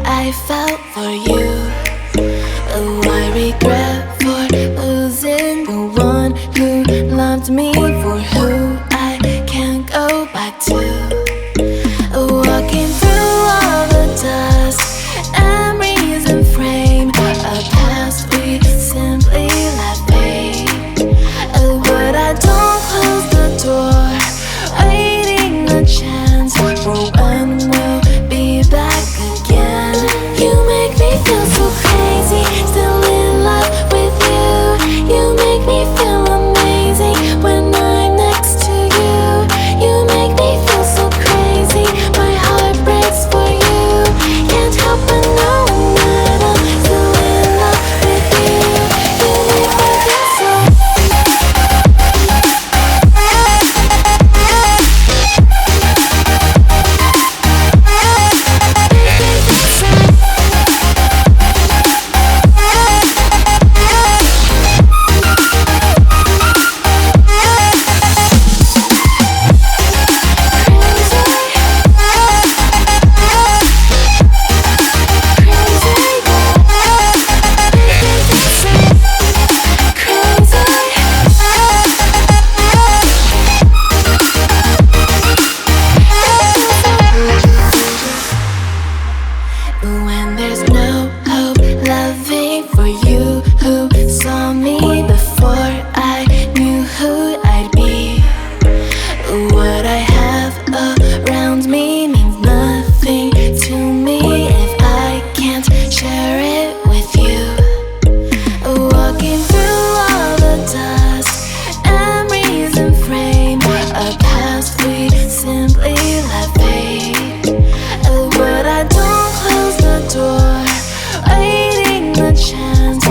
I felt for you. Oh, I regret for losing the one who loved me, for who I can't go back to. Walking through all the dust, memories and frame, a past we simply let fade. But I don't close the door, waiting a chance for when we'll be back again. You make me feel so crazy, still in love with you. You make me feel amazing when I'm next to you. You make me feel so crazy, my heart breaks for you. Can't help but know that I'm still in love with you. You make me feel so. When there's no hope loving for you who saw me before I knew who I'd be. What I have around me means nothing to me if I can't share it with you. Walking through all the dust, memories and frame, a past we simply let fade. But I don't close the door, waiting the chance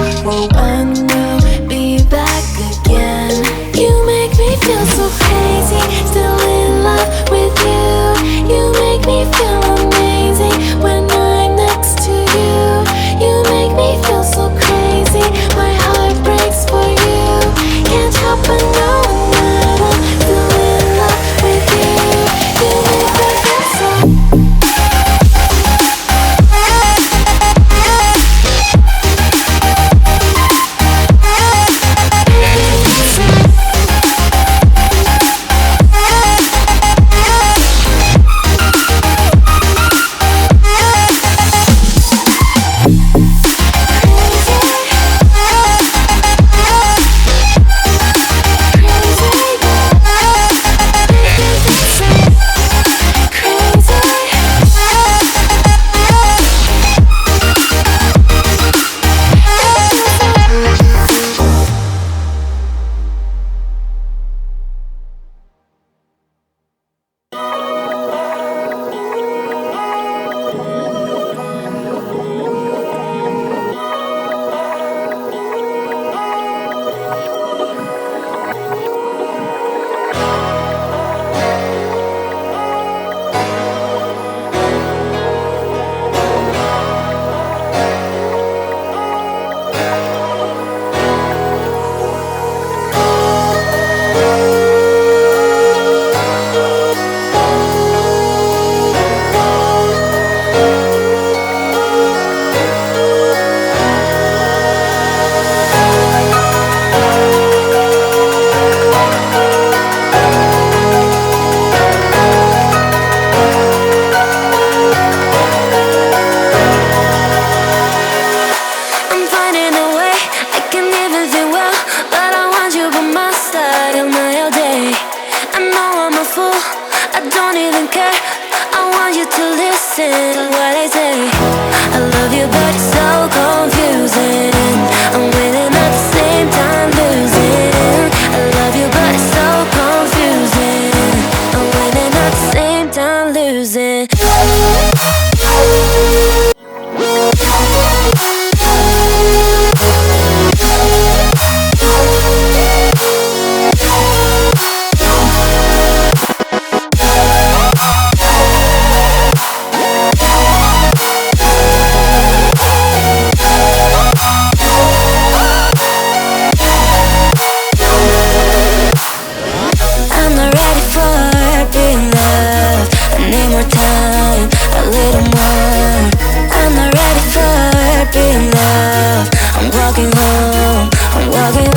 walking home, I'm walking